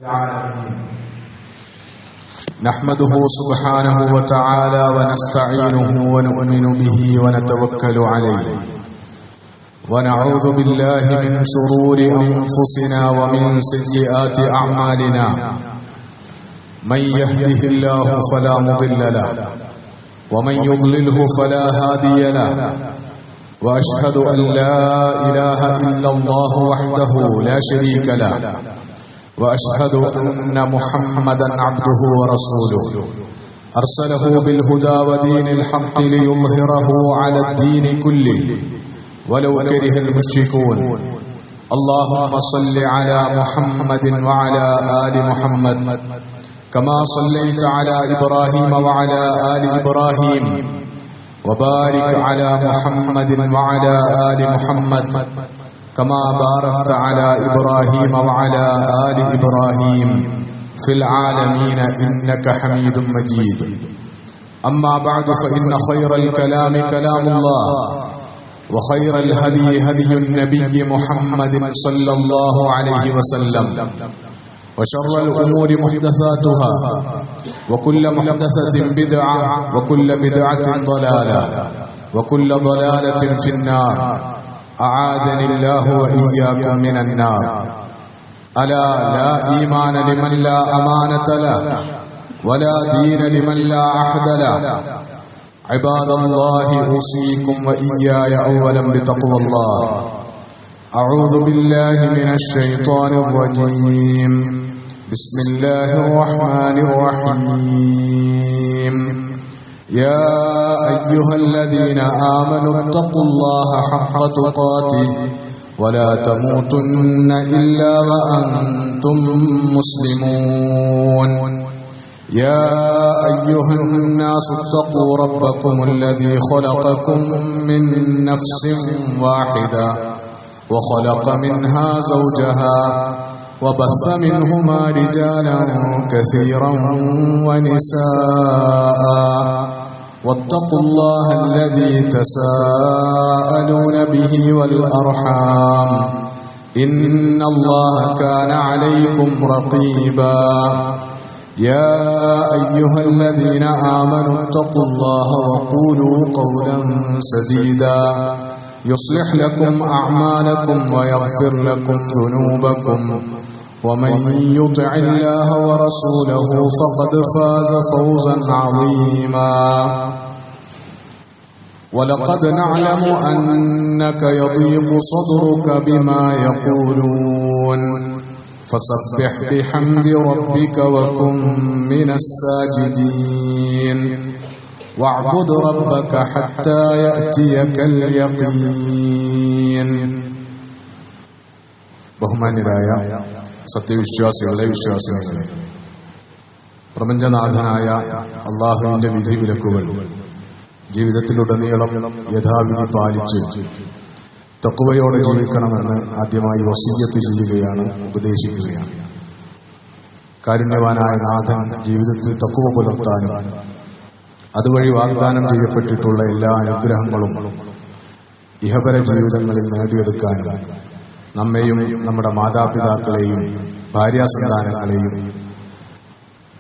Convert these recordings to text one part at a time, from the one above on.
العالمين نحمده سبحانه وتعالى ونستعينه ونؤمن به ونتوكل عليه ونعوذ بالله من شرور أنفسنا ومن سيئات أعمالنا من يهده الله فلا مضل له ومن يضلله فلا هادي له وأشهد أن لا إله إلا الله وحده لا شريك له وأشهد أن محمدا عبده ورسوله أرسله بالهدى ودين الحق ليظهره على الدين كله ولو كره المشركون اللهم صل على محمد وعلى آل محمد كما صليت على إبراهيم وعلى آل إبراهيم وبارك على محمد وعلى آل محمد كما باركت على إبراهيم وعلى آل إبراهيم في العالمين إنك حميد مجيد أما بعد فإن خير الكلام كلام الله وخير الهدي هدي النبي محمد صلى الله عليه وسلم وشر الأمور محدثاتها وكل محدثة بدعة وكل بدعة ضلالة وكل ضلالة في النار أعاذني الله وإياكم من النار ألا لا إيمان لمن لا أمانة له ولا دين لمن لا عهد له عباد الله أوصيكم وإياي أولا بتقوى الله أعوذ بالله من الشيطان الرجيم بسم الله الرحمن الرحيم يا أيها الذين آمنوا اتقوا الله حق تقاته ولا تموتن إلا وأنتم مسلمون يا أيها الناس اتقوا ربكم الذي خلقكم من نفس واحدة وخلق منها زوجها وبث منهما رجالا كثيرا ونساء واتقوا الله الذي تساءلون به والأرحام إن الله كان عليكم رقيبا يا أيها الذين آمنوا اتقوا الله وقولوا قولا سديدا يصلح لكم أعمالكم ويغفر لكم ذنوبكم ومن يطع الله ورسوله فقد فاز فوزا عظيما ولقد نعلم أنك يضيق صدرك بما يقولون فسبح بحمد ربك وكن من الساجدين واعبد ربك حتى يأتيك اليقين ബഹുമാന്യരായ സത്യവിശ്വാസികളെ വിശ്വാസികളെ, പ്രപഞ്ചനാഥനായ അള്ളാഹുവിന്റെ വിധിവിലക്കുകൾ ജീവിതത്തിലുടനീളം യഥാവിധി പാലിച്ച് തഖ്വയോടെ ജീവിക്കണമെന്ന് ആദ്യമായി വസിയ്യത്ത് ചെയ്യുകയാണ്, ഉപദേശിക്കുകയാണ്. കാരുണ്യവാനായ നാഥൻ ജീവിതത്തിൽ തഖ്വ പുലർത്താനും അതുവഴി വാഗ്ദാനം ചെയ്യപ്പെട്ടിട്ടുള്ള എല്ലാ അനുഗ്രഹങ്ങളും ഇഹപര ജീവിതങ്ങളിൽ നേടിയെടുക്കാനും നമ്മെയും നമ്മുടെ മാതാപിതാക്കളെയും ഭാര്യാസന്താനങ്ങളെയും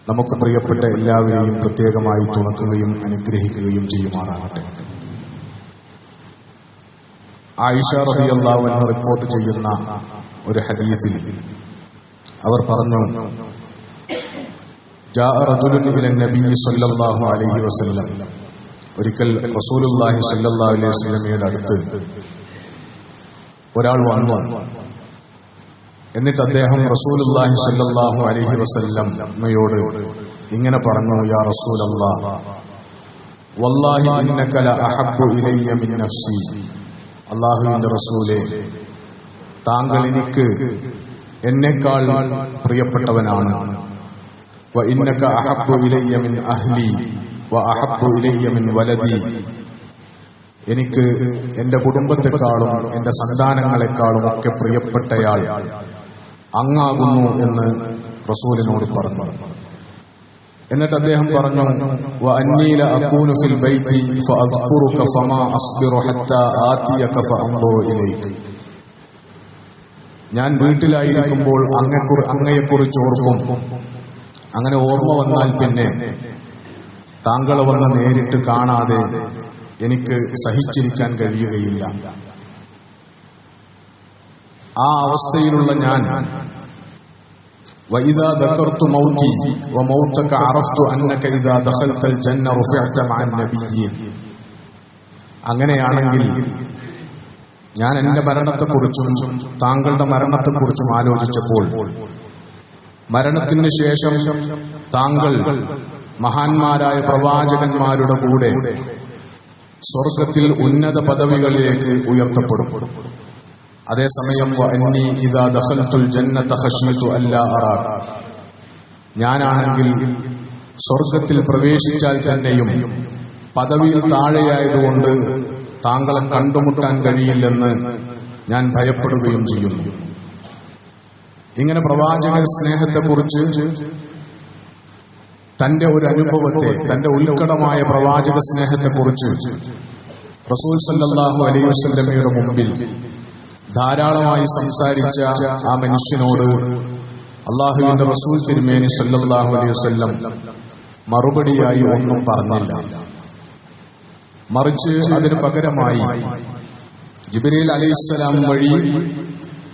നമുക്ക് പ്രിയപ്പെട്ട എല്ലാവരെയും പ്രത്യേകമായി തുണക്കുകയും അനുഗ്രഹിക്കുകയും ചെയ്യുമാറാകട്ടെ. ആയിഷ റളിയല്ലാഹു അൻഹ റിപ്പോർട്ട് ചെയ്യുന്ന ഒരു ഹദീസിൽ അവർ പറഞ്ഞു, ജാഅ റജുലുൻ ഇലൻ നബി സല്ലല്ലാഹു അലൈഹി വസല്ലം, ഒരിക്കൽ റസൂലുള്ളാഹി സല്ലല്ലാഹു അലൈഹി വസല്ലമയുടെ അടുത്ത് ഒരാൾ വന്നു. എന്നിട്ട് അദ്ദേഹം റസൂലുള്ളാഹി സല്ലല്ലാഹു അലൈഹി വസല്ലമയോട് ഇങ്ങനെ പറഞ്ഞു, യാ റസൂലല്ലാഹ് വല്ലാഹി ഇന്നക ല അഹബ്ബു ഇലയ്യ മിൻ നഫ്സി, അല്ലാഹുവിന്റെ റസൂലേ, താങ്കൾ എനിക്ക് എന്നെക്കാൾ പ്രിയപ്പെട്ടവനാണ്. വ ഇന്നക അഹബ്ബു ഇലയ്യ മിൻ അഹ്ലി വ അഹബ്ബു ഇലയ്യ മിൻ വലദി, എനിക്ക് എന്റെ കുടുംബത്തെക്കാളും എന്റെ സന്താനങ്ങളെക്കാളും ഒക്കെ പ്രിയപ്പെട്ടയാൾ അങ്ങാകുന്നു എന്ന് റസൂലിനോട് പറഞ്ഞു. എന്നിട്ട് അദ്ദേഹം പറഞ്ഞു, വ അന്നീ ല അകൂനു ഫിൽ ബൈതി ഫഅദ്കുറുക ഫമാ അസ്ബിറു ഹത്താ ആതിയക ഫഅൻദുറു ഇലൈക, ഞാൻ വീട്ടിലായിരിക്കുമ്പോൾ അങ്ങയെക്കുറിച്ച് ഓർക്കും. അങ്ങനെ ഓർമ്മ വന്നാൽ പിന്നെ താങ്കളെ വന്ന് നേരിട്ട് കാണാതെ എനിക്ക് സഹിച്ചിരിക്കാൻ കഴിയുകയില്ല. ആ അവസ്ഥയിലുള്ള ഞാൻ വഇദാ ദകർതു മൗതി വമൗതക അറഫ്തു അന്നക ഇദാ ദഖൽതൽ ജന്ന റഫഅത മഅൻ നബിയ്യീൻ. അങ്ങനെയാണെങ്കിൽ ഞാൻ എന്റെ മരണത്തെക്കുറിച്ചും താങ്കളുടെ മരണത്തെക്കുറിച്ചും ആലോചിച്ചപ്പോൾ മരണത്തിന് ശേഷം താങ്കൾ മഹാന്മാരായ പ്രവാചകന്മാരുടെ കൂടെ സ്വർഗത്തിൽ ഉന്നത പദവികളിലേക്ക് ഉയർത്തപ്പെടും. അതേസമയം വഅന്നി ഇദാ ദഖൽതുൽ ജന്നത ഖശീതു അല്ലാ അറാക, ഞാനാണെങ്കിൽ സ്വർഗത്തിൽ പ്രവേശിച്ചാൽ തന്നെയും പദവിയിൽ താഴെയായതുകൊണ്ട് താങ്കളെ കണ്ടുമുട്ടാൻ കഴിയില്ലെന്ന് ഞാൻ ഭയപ്പെടുകയും ചെയ്യുന്നു. ഇങ്ങനെ പ്രവാചക സ്നേഹത്തെക്കുറിച്ച് തന്റെ ഒരു അനുഭവത്തെ, തന്റെ ഉത്കടമായ പ്രവാചക സ്നേഹത്തെക്കുറിച്ച് റസൂൽ സല്ലല്ലാഹു അലൈഹി വസല്ലമയുടെ മുമ്പിൽ ധാരാളമായി സംസാരിച്ച ആ മനുഷ്യനോട് അള്ളാഹുവിന്റെ റസൂൽ തിരുമേനി സല്ലല്ലാഹു അലൈഹി വസല്ലം മറുപടിയായി ഒന്നും പറഞ്ഞില്ല. മറിച്ച് അതിന് പകരമായി ജിബ്രീൽ അലൈഹിസ്സലാം വഴി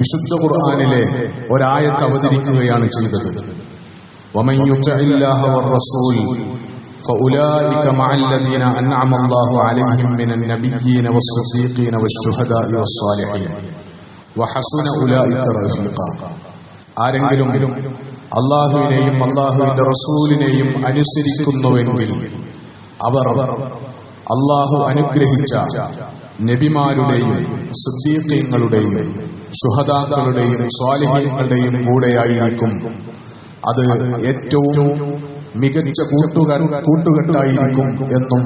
വിശുദ്ധ ഖുർആനിലെ ഒരായത്ത് അവതരിക്കുകയാണ് ചെയ്തത്. വമൻ യുതിഇല്ലാഹ വറസൂൽ ഫഉലൈക മഅല്ലദീന അൻഅമ അല്ലാഹു അലൈഹിം മിനൻ നബിയ്യീന വസ്സദീഖീന വശുഹദാഇ വസ്സാലിഹീൻ വഹസുന ഉലൈക റഫീഖ. ആരെങ്കിലും അല്ലാഹുവിനെയും അല്ലാഹുവിന്റെ റസൂലിനെയും അനുസരിക്കുന്നുവെങ്കിൽ അവർ അല്ലാഹു അനുഗ്രഹിച്ച നബിമാരുടെയും സിദ്ദീഖീങ്ങളുടെയും ശുഹദാക്കളുടെയും സ്വാലിഹീങ്ങളുടെയും കൂടെയായിരിക്കും. അത് ഏറ്റവും മികച്ച കൂട്ടുകെട്ടായിരിക്കും എന്നും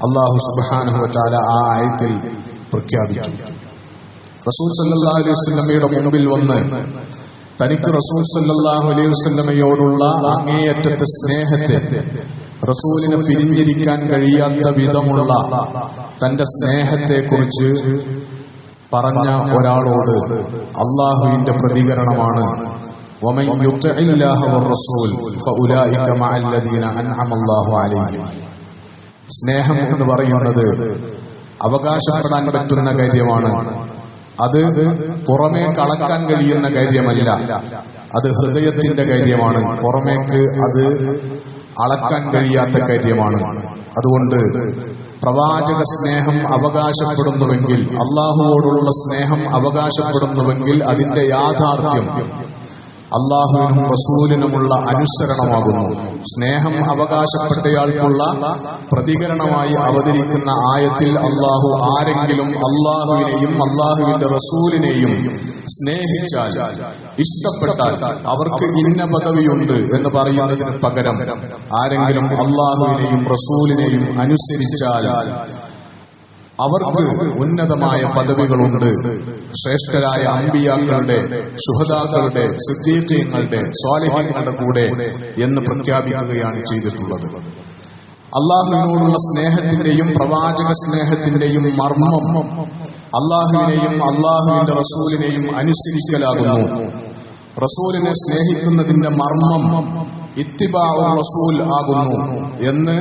അല്ലാഹു സുബ്ഹാനഹു വ തആല ആ ആയത്തിൽ പ്രഖ്യാപിച്ചു. റസൂൽ സല്ലല്ലാഹു അലൈഹി വസല്ലമയുടെ മുമ്പിൽ വന്ന് തനിക്ക് റസൂൽ സല്ലല്ലാഹു അലൈഹി വസല്ലമയോടുള്ള അങ്ങേയറ്റത്തെ സ്നേഹത്തെ, റസൂലിനെ പിരിഞ്ഞിരിക്കാൻ കഴിയാത്ത വിധമുള്ള തന്റെ സ്നേഹത്തെക്കുറിച്ച് പറഞ്ഞ ഒരാളോട് അള്ളാഹുവിന്റെ പ്രതികരണമാണ് വമൻ യുതിഇല്ലാഹ വറസൂൽ ഫഉലൈക മഅല്ലദീന അൻഅമ അല്ലാഹു അലൈഹിം. സ്നേഹം എന്ന് പറയുന്നത് അവകാശപ്പെടാൻ പറ്റുന്ന കാര്യമാണ്. അത് പുറമേ കളക്കാൻ കഴിയുന്ന കാര്യമല്ല. അത് ഹൃദയത്തിന്റെ കാര്യമാണ്. പുറമേക്ക് അത് അളക്കാൻ കഴിയാത്ത കാര്യമാണ്. അതുകൊണ്ട് പ്രവാചക സ്നേഹം അവകാശപ്പെടുന്നുവെങ്കിൽ, അള്ളാഹുവോടുള്ള സ്നേഹം അവകാശപ്പെടുന്നുവെങ്കിൽ അതിന്റെ യാഥാർത്ഥ്യം അള്ളാഹുവിനും റസൂലിനുമുള്ള അനുസരണമാകുന്നു. സ്നേഹം അവകാശപ്പെട്ടയാൾക്കുള്ള പ്രതികരണമായി അവതരിക്കുന്ന ആയത്തിൽ അള്ളാഹു ആരെങ്കിലും അള്ളാഹുവിനെയും അള്ളാഹുവിന്റെ റസൂലിനെയും സ്നേഹിച്ചാൽ, ഇഷ്ടപ്പെട്ടാൽ അവർക്ക് ഇന്ന പദവിയുണ്ട് എന്ന് പറയുന്നതിന് പകരം ആരെങ്കിലും അള്ളാഹുവിനെയും റസൂലിനെയും അനുസരിച്ചാൽ അവർക്ക് ഉന്നതമായ പദവികളുണ്ട്. ശ്രേഷ്ഠരായ അമ്പിയാക്കളുടെ, ശുഹദാക്കളുടെ, സിദ്ദീഖീങ്ങളുടെ, സ്വാലിഹീങ്ങളുടെ കൂടെ എന്ന് പ്രഖ്യാപിക്കുകയാണ് ചെയ്തിട്ടുള്ളത്. അള്ളാഹുവിനോടുള്ള സ്നേഹത്തിന്റെയും പ്രവാചക സ്നേഹത്തിന്റെയും മർമ്മം അള്ളാഹുവിനെയും അള്ളാഹുവിന്റെ റസൂലിനെയും അനുസരിക്കലാകുന്നു. റസൂലിനെ സ്നേഹിക്കുന്നതിന്റെ മർമ്മം ഇത്തിബാഉ റസൂൽ ആകുന്നു എന്ന്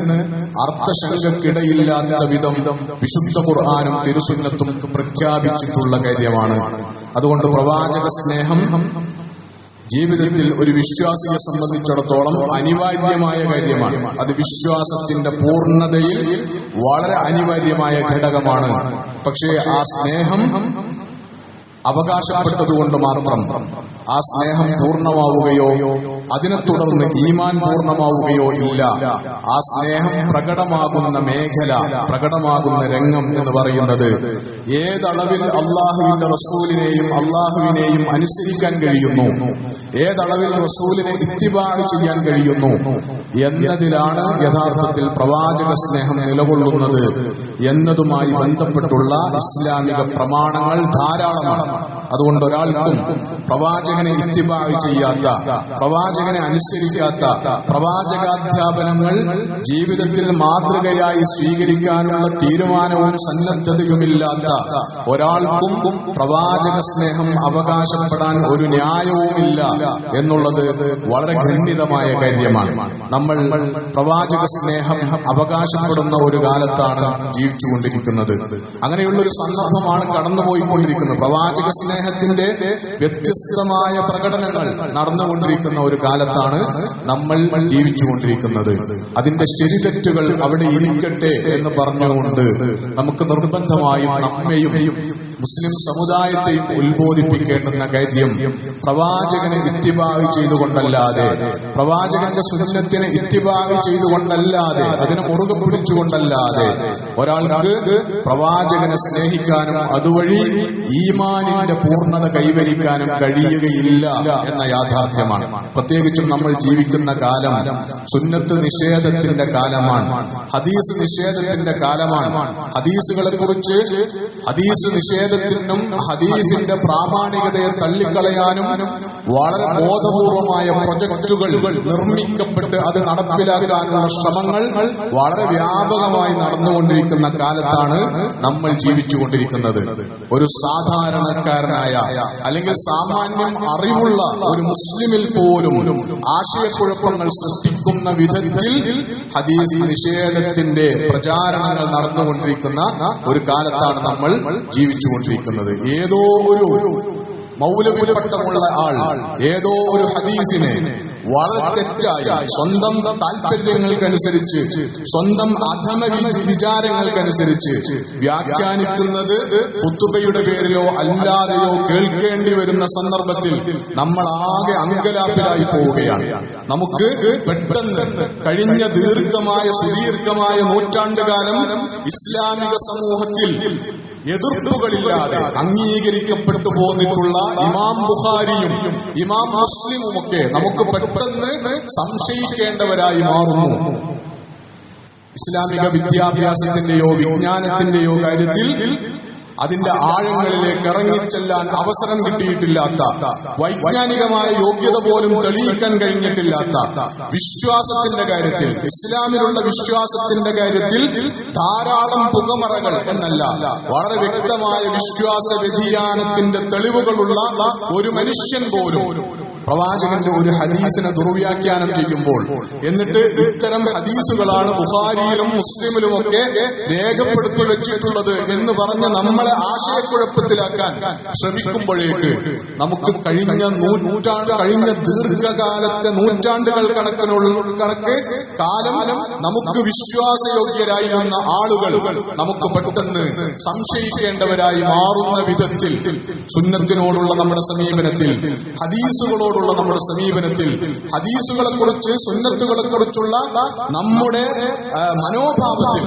അർത്ഥശങ്കക്കിടയില്ലാത്ത വിധം വിശുദ്ധ ഖുർആനും തിരുസുന്നത്തും പ്രഖ്യാപിച്ചിട്ടുള്ള കാര്യമാണ്. അതുകൊണ്ട് പ്രവാചക സ്നേഹം ജീവിതത്തിൽ ഒരു വിശ്വാസിയെ സംബന്ധിച്ചിടത്തോളം അനിവാര്യമായ കാര്യമാണ്. അത് വിശ്വാസത്തിന്റെ പൂർണ്ണതയിൽ വളരെ അനിവാര്യമായ ഘടകമാണ്. പക്ഷേ ആ സ്നേഹം അവകാശപ്പെട്ടതുകൊണ്ട് മാത്രം ആ സ്നേഹം പൂർണ്ണമാവുകയോ അതിനെ തുടർന്ന് ഈമാൻ പൂർണ്ണമാവുകയോ ഇല്ല. ആ സ്നേഹം പ്രകടമാകുന്ന മേഖല, പ്രകടമാകുന്ന രംഗം എന്ന് പറയുന്നത് ഏതളവിൽ അള്ളാഹുവിന്റെ റസൂലിനെയും അള്ളാഹുവിനെയും അനുസരിക്കാൻ കഴിയുന്നു, ഏതളവിൽ റസൂലിനെ ഇത്തിബാഅ് ചെയ്യാൻ കഴിയുന്നു എന്നതിലാണ് യഥാർത്ഥത്തിൽ പ്രവാചക സ്നേഹം നിലകൊള്ളുന്നത് എന്നതുമായി ബന്ധപ്പെട്ടുള്ള ഇസ്ലാമിക പ്രമാണങ്ങൾ ധാരാളമാണ്. അതുകൊണ്ട് ഒരാൾക്കും പ്രവാചകനെ ഇത്തിബാഅ് ചെയ്യാത്ത, പ്രവാചകനെ അനുസരിക്കാത്ത, പ്രവാചകാധ്യാപനങ്ങൾ ജീവിതത്തിൽ മാതൃകയായി സ്വീകരിക്കാനുള്ള തീരുമാനവും സന്നദ്ധതയുമില്ലാത്ത ഒരാൾക്കും പ്രവാചക സ്നേഹം അവകാശപ്പെടാൻ ഒരു ന്യായവുമില്ല എന്നുള്ളത് വളരെ ഖണ്ഡിതമായ കാര്യമാണ്. നമ്മൾ പ്രവാചക സ്നേഹം അവകാശപ്പെടുന്ന ഒരു കാലത്താണ് ജീവിച്ചുകൊണ്ടിരിക്കുന്നത്. അങ്ങനെയുള്ള ഒരു സന്ദർഭമാണ് കടന്നുപോയിക്കൊണ്ടിരിക്കുന്നത്. പ്രവാചക സ്നേഹത്തിന്റെ വ്യത്യസ്തമായ പ്രകടനങ്ങൾ നടന്നുകൊണ്ടിരിക്കുന്ന ഒരു കാലത്താണ് നമ്മൾ ജീവിച്ചുകൊണ്ടിരിക്കുന്നത്. അതിന്റെ ശരിതെറ്റുകൾ അവിടെ ഇരിക്കട്ടെ എന്ന് പറഞ്ഞുകൊണ്ട് നമുക്ക് നിർബന്ധമായും നമ്മയും മുസ്ലിം സമുദായത്തെയും ഉത്ബോധിപ്പിക്കേണ്ടുന്ന കാര്യം പ്രവാചകനെ ഇത്തിബാഅ് ചെയ്തുകൊണ്ടല്ലാതെ, പ്രവാചകന്റെ സുന്നത്തിനെ ഇത്തിബാഅ് ചെയ്തുകൊണ്ടല്ലാതെ, അതിനെ മുറുകെ പിടിച്ചുകൊണ്ടല്ലാതെ ഒരാൾക്ക് പ്രവാചകനെ സ്നേഹിക്കാനും അതുവഴി ഈമാനിന്റെ പൂർണ്ണത കൈവരിക്കാനും കഴിയുകയില്ല എന്ന യാഥാർത്ഥ്യമാണ്. പ്രത്യേകിച്ചും നമ്മൾ ജീവിക്കുന്ന കാലം സുന്നത്ത് നിഷേധത്തിന്റെ കാലമാണ്, ഹദീസ് നിഷേധത്തിന്റെ കാലമാണ്. ഹദീസുകളെ കുറിച്ച്, ഹദീസ് നിഷേധത്തിനും ഹദീസിന്റെ പ്രാമാണികതയെ തള്ളിക്കളയാനും വളരെ ബോധപൂർവമായ പ്രൊജക്ടുകൾ നിർമ്മിക്കപ്പെട്ട് അത് നടപ്പിലാക്കാനുള്ള ശ്രമങ്ങൾ വളരെ വ്യാപകമായി നടന്നുകൊണ്ടിരിക്കുന്ന കാലത്താണ് നമ്മൾ ജീവിച്ചുകൊണ്ടിരിക്കുന്നത്. ഒരു സാധാരണക്കാരനായ അല്ലെങ്കിൽ സാമാന്യം അറിവുള്ള ഒരു മുസ്ലിമിൽ പോലും ആശയക്കുഴപ്പങ്ങൾ സൃഷ്ടിക്കുന്ന വിധത്തിൽ ഹദീസ് നിഷേധത്തിന്റെ പ്രചാരണങ്ങൾ നടന്നുകൊണ്ടിരിക്കുന്ന ഒരു കാലത്താണ് നമ്മൾ ജീവിച്ചുകൊണ്ടിരിക്കുന്നത്. ഏതോ ഒരു മൗലവിപട്ടമുള്ള ആൾ ഏതോ ഒരു ഹദീസിനെ വളരെ തെറ്റായി സ്വന്തം താല്പര്യങ്ങൾക്കനുസരിച്ച്, സ്വന്തം അധമ വിചാരങ്ങൾക്കനുസരിച്ച് വ്യാഖ്യാനിക്കുന്നത് ഖുതുബയുടെ പേരിലോ അല്ലാതെയോ കേൾക്കേണ്ടി വരുന്ന സന്ദർഭത്തിൽ നമ്മൾ ആകെ അങ്കലാപ്പിലായി പോവുകയാണ്. നമുക്ക് പെട്ടെന്ന് കഴിഞ്ഞ സുദീർഘമായ നൂറ്റാണ്ടുകാലം ഇസ്ലാമിക സമൂഹത്തിൽ എതിർപ്പുകളില്ലാതെ അംഗീകരിക്കപ്പെട്ടു പോന്നിട്ടുള്ള ഇമാം ബുഖാരിയും ഇമാം മുസ്ലിമുമൊക്കെ നമുക്ക് പെട്ടെന്ന് സംശയിക്കേണ്ടവരായി മാറുന്നു. ഇസ്ലാമിക വിദ്യാഭ്യാസത്തിന്റെയോ വിജ്ഞാനത്തിന്റെയോ കാര്യത്തിൽ അതിന്റെ ആഴങ്ങളിലേക്ക് ഇറങ്ങിച്ചെല്ലാൻ അവസരം കിട്ടിയിട്ടില്ലാത്ത, വൈജ്ഞാനികമായ യോഗ്യത പോലും തെളിയിക്കാൻ കഴിഞ്ഞിട്ടില്ലാത്ത, വിശ്വാസത്തിന്റെ കാര്യത്തിൽ, ഇസ്ലാമിലുള്ള വിശ്വാസത്തിന്റെ കാര്യത്തിൽ ധാരാളം പുകമറകൾ എന്നല്ല, വളരെ വ്യക്തമായ വിശ്വാസ വ്യതിയാനത്തിന്റെ തെളിവുകളുള്ള ഒരു മനുഷ്യൻ പോലും പ്രവാചകന്റെ ഒരു ഹദീസിനെ ദുർവ്യാഖ്യാനം ചെയ്യുമ്പോൾ, എന്നിട്ട് ഇത്തരം ഹദീസുകളാണ് ബുഖാരിയിലും മുസ്ലിമിലുമൊക്കെ രേഖപ്പെടുത്തി വെച്ചിട്ടുള്ളത് എന്ന് പറഞ്ഞ് നമ്മളെ ആശയക്കുഴപ്പത്തിലാക്കാൻ ശ്രമിക്കുമ്പോഴേക്ക് നമുക്ക് കഴിഞ്ഞ ദീർഘകാലത്തെ നൂറ്റാണ്ടുകൾ കണക്ക് കാലം നമുക്ക് വിശ്വാസയോഗ്യരായിരുന്ന ആളുകൾ നമുക്ക് പെട്ടെന്ന് സംശയിക്കേണ്ടവരായി മാറുന്ന വിധത്തിൽ സുന്നത്തിനോടുള്ള നമ്മുടെ സമീപനത്തിൽ, ഹദീസുകളോട് നമ്മുടെ സമീപനത്തിൽ, ഹദീസുകളെ കുറിച്ച്, സുന്നത്തുകളെ കുറിച്ചുള്ള നമ്മുടെ മനോഭാവത്തിൽ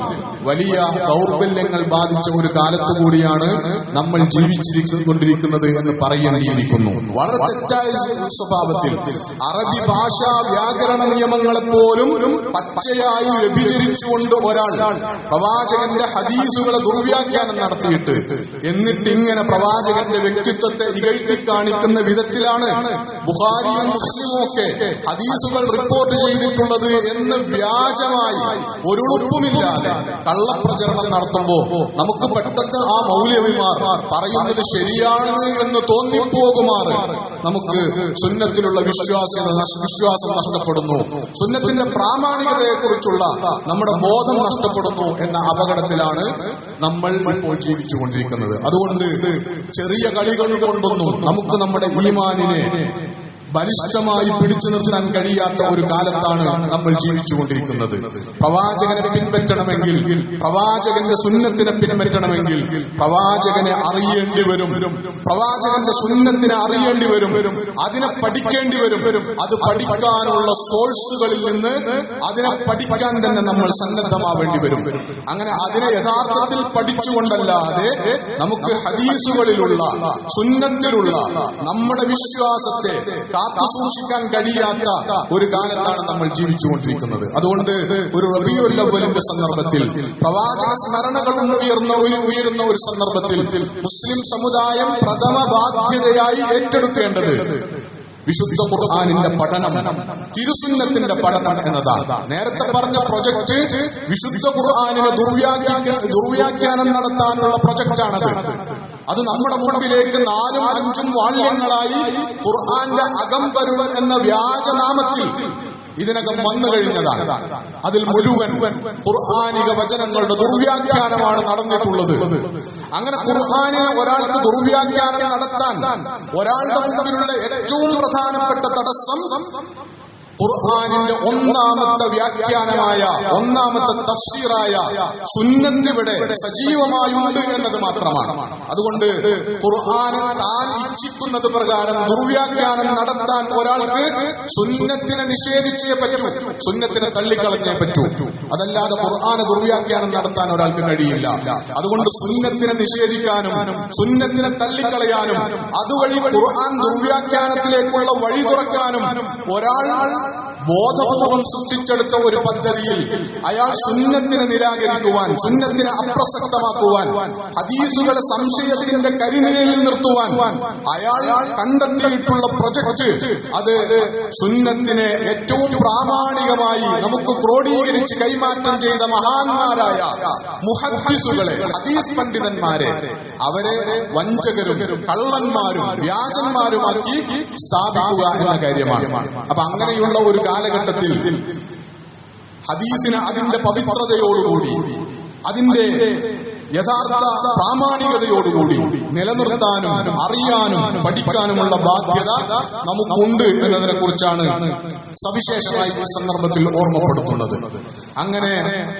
വലിയ ദൗർബല്യങ്ങൾ ബാധിച്ച ഒരു കാലത്തു കൂടിയാണ് നമ്മൾ ജീവിച്ചിരിക്കൊണ്ടിരിക്കുന്നത് എന്ന് പറയേണ്ടിയിരിക്കുന്നു. വളരെ തെറ്റായ സ്വഭാവത്തിൽ അറബി ഭാഷാ വ്യാകരണ നിയമങ്ങളെപ്പോലും പച്ചയായി വ്യഭിചരിച്ചുകൊണ്ട് ഒരാൾ പ്രവാചകന്റെ ഹദീസുകളെ ദുർവ്യാഖ്യാനം നടത്തിയിട്ട് എന്നിട്ട് ഇങ്ങനെ പ്രവാചകന്റെ വ്യക്തിത്വത്തെ ഇകഴ്ത്തി കാണിക്കുന്ന വിധത്തിലാണ് ബുഖാരിയും മുസ്ലിമും ഒക്കെ ഹദീസുകൾ റിപ്പോർട്ട് ചെയ്തിട്ടുള്ളത് എന്ന് വ്യാജമായി ഒരുളുപ്പുമില്ലാതെ കള്ളപ്രചരണം നടത്തുമ്പോ നമുക്ക് പെട്ടെന്ന് ആ മൗലവിമാർ പറയുന്നത് ശരിയാണ് എന്ന് തോന്നിപ്പോകുമാറ് നമുക്ക് സുന്നത്തിലുള്ള വിശ്വാസം നഷ്ടപ്പെടുന്നു, സുന്നത്തിന്റെ പ്രാമാണികതയെ കുറിച്ചുള്ള നമ്മുടെ ബോധം നഷ്ടപ്പെടുന്നു എന്ന അപകടത്തിലാണ് നമ്മൾ ഇപ്പോൾ ജീവിച്ചുകൊണ്ടിരിക്കുന്നത്. അതുകൊണ്ട് ചെറിയ കളികൾ കൊണ്ടൊന്നും നമുക്ക് നമ്മുടെ ഈമാനിനെ ബലിഷ്ഠമായി പിടിച്ചു നിർത്താൻ കഴിയാത്ത ഒരു കാലത്താണ് നമ്മൾ ജീവിച്ചുകൊണ്ടിരിക്കുന്നത്. പ്രവാചകനെ പിൻപറ്റണമെങ്കിൽ, പ്രവാചകന്റെ സുന്നത്തിനെ പിൻപറ്റണമെങ്കിൽ പ്രവാചകനെ അറിയേണ്ടി വരും, പ്രവാചകന്റെ സുന്നത്തിനെ അറിയേണ്ടി വരും, അതിനെ പഠിക്കേണ്ടി വരും. അത് പഠിക്കാനുള്ള സോഴ്സുകളിൽ നിന്ന് അതിനെ പഠിക്കാൻ തന്നെ നമ്മൾ സന്നദ്ധമാവേണ്ടി വരും. അങ്ങനെ അതിനെ യഥാർത്ഥത്തിൽ പഠിച്ചുകൊണ്ടല്ലാതെ നമുക്ക് ഹദീസുകളിലുള്ള, സുന്നത്തിലുള്ള നമ്മുടെ വിശ്വാസത്തെ കാത്തു സൂക്ഷിക്കാൻ കഴിയാത്ത ഒരു കാലത്താണ് നമ്മൾ ജീവിച്ചുകൊണ്ടിരിക്കുന്നത്. അതുകൊണ്ട് ഒരു റബീഉൽ അവ്വലിന്റെ സന്ദർഭത്തിൽ പ്രവാചക സ്മരണകൾ ഉയരുന്ന ഒരു സന്ദർഭത്തിൽ മുസ്ലിം സമുദായം പ്രഥമ ബാധ്യതയായി ഏറ്റെടുക്കേണ്ടത് വിശുദ്ധ ഖുർആനിന്റെ പഠനം, തിരുസുന്നത്തിന്റെ പഠനം എന്നതാണ്. നേരത്തെ പറഞ്ഞ പ്രൊജക്ട് വിശുദ്ധ ഖുർആനിനെ ദുർവ്യാഖ്യാനം നടത്താനുള്ള പ്രൊജക്റ്റാണത്. അത് നമ്മുടെ മുമ്പിലേക്ക് 4ഉം 5ഉം വാള്യങ്ങളായി ഖുർആന്റെ അകമ്പരുൾ എന്ന വ്യാജനാമത്തിൽ ഇതിനകം വന്നു കഴിഞ്ഞതാണ്. അതിൽ മുഴുവൻ ഖുർആനിക വചനങ്ങളുടെ ദുർവ്യാഖ്യാനമാണ് നടന്നിട്ടുള്ളത്. അങ്ങനെ ഖുർആനിനെ ഒരാൾക്ക് ദുർവ്യാഖ്യാനം നടത്താൻ ഒരാളുടെ മുമ്പിലുള്ള ഏറ്റവും പ്രധാനപ്പെട്ട തടസ്സം ഖുർആനിന്റെ ഒന്നാമത്തെ വ്യാഖ്യാനമായ, ഒന്നാമത്തെ തഫ്സീറായ സുന്നത്ത് ഇവിടെ സജീവമായുണ്ട് എന്നത് മാത്രമാണ്. അതുകൊണ്ട് ഖുർആനെ താൻ ഇച്ഛിക്കുന്നത് പ്രകാരം ദുർവ്യാഖ്യാനം നടത്താൻ ഒരാൾക്ക് സുന്നത്തിനെ നിഷേധിച്ചേ പറ്റൂ, സുന്നത്തിനെ തള്ളിക്കളഞ്ഞേ പറ്റൂ. അതല്ലാതെ ഖുർആനെ ദുർവ്യാഖ്യാനം നടത്താൻ ഒരാൾക്ക് കഴിയില്ല. അതുകൊണ്ട് സുന്നത്തിനെ നിഷേധിക്കാനും സുന്നത്തിനെ തള്ളിക്കളയാനും അതുവഴി ഖുർആൻ ദുർവ്യാഖ്യാനത്തിലേക്കുള്ള വഴി തുറക്കാനും ഒരാൾ ബോധപൂർവം സൃഷ്ടിച്ചെടുത്ത ഒരു പദ്ധതിയിൽ അയാൾ സുന്നത്തിനെ നിരാകരിക്കുവാൻ, സുന്നത്തിനെ അപ്രസക്തമാക്കുവാൻ, ഹദീസുകളെ സംശയത്തിന്റെ കരിനിഴലിൽ നിർത്തുവാൻ അയാൾ കണ്ടെത്തിയിട്ടുള്ള പ്രൊജക്ട്, അത് സുന്നത്തിനെ ഏറ്റവും പ്രാമാണികമായി നമുക്ക് ക്രോഡീകരിച്ച് കൈമാറ്റം ചെയ്ത മഹാന്മാരായ മുഹദ്ദിസുകളെ, ഹദീസ് പണ്ഡിതന്മാരെ, അവരെ വഞ്ചകരും കള്ളന്മാരും വ്യാജന്മാരുമാക്കി സ്ഥാപിക്കുക എന്ന കാര്യമാണ്. അപ്പൊ അങ്ങനെയുള്ള ഒരു കാലഘട്ടത്തിൽ ഹദീസിനെ അതിന്റെ പവിത്രതയോടുകൂടി, അതിന്റെ യഥാർത്ഥ പ്രാമാണികതയോടുകൂടി നിലനിർത്താനും അറിയാനും പഠിക്കാനുമുള്ള ബാധ്യത നമുക്കുണ്ട് എന്നതിനെ കുറിച്ചാണ് സവിശേഷമായി ഈ സന്ദർഭത്തിൽ ഓർമ്മപ്പെടുത്തുന്നത്. അങ്ങനെ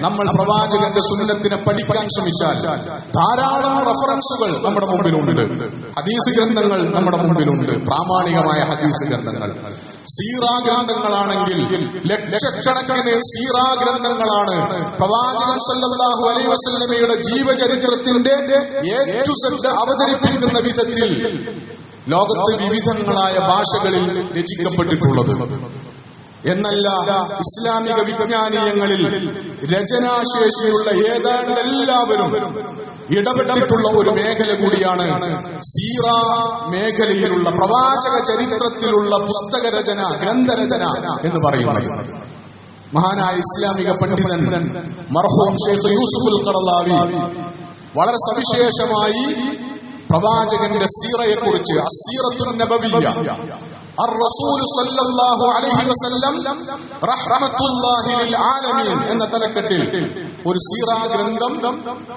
നമ്മൾ പ്രവാചകന്റെ സുന്നത്തിനെ പഠിക്കാൻ ശ്രമിച്ചാൽ ധാരാളം റഫറൻസുകൾ നമ്മുടെ മുമ്പിലുണ്ട്, ഹദീസ് ഗ്രന്ഥങ്ങൾ നമ്മുടെ മുമ്പിലുണ്ട്, പ്രാമാണികമായ ഹദീസ് ഗ്രന്ഥങ്ങൾ. സീറാ ഗ്രന്ഥങ്ങളാണെങ്കിൽ ലക്ഷക്കണക്കിന് സീറാ ഗ്രന്ഥങ്ങളാണ് പ്രവാചകൻ സല്ലല്ലാഹു അലൈഹി വസല്ലമയുടെ ജീവചരിത്രത്തിന്റെ A to Z അവതരിപ്പിക്കുന്ന വിധത്തിൽ ലോകത്ത് വിവിധങ്ങളായ ഭാഷകളിൽ രചിക്കപ്പെട്ടിട്ടുള്ളത്. എന്നല്ല, ഇസ്ലാമിക വിജ്ഞാനീയങ്ങളിൽ രചനാശേഷിയുള്ള ഏതാണ്ട് എല്ലാവരും ഇടപെട്ടിട്ടുള്ള ഒരു മേഖല കൂടിയാണ് സീറ മേഖലയിലുള്ള പ്രവാചക ചരിത്രത്തിലുള്ള പുസ്തക രചന, ഗ്രന്ഥരചന എന്ന് പറയുന്നത്. മഹാനായ ഇസ്ലാമിക പണ്ഡിതൻ മർഹൂം ഷെയ്ഖ് യൂസുഫുൽ ഖറളാവി വളരെ സവിശേഷമായി പ്രവാചകന്റെ സീറയെക്കുറിച്ച്, അസ്സീറത്തുൻ നബവിയ്യ, الرسول صلى الله عليه وسلم رحمة الله للعالمين എന്ന തലക്കെട്ടിൽ ഒരു സീറാ ഗ്രന്ഥം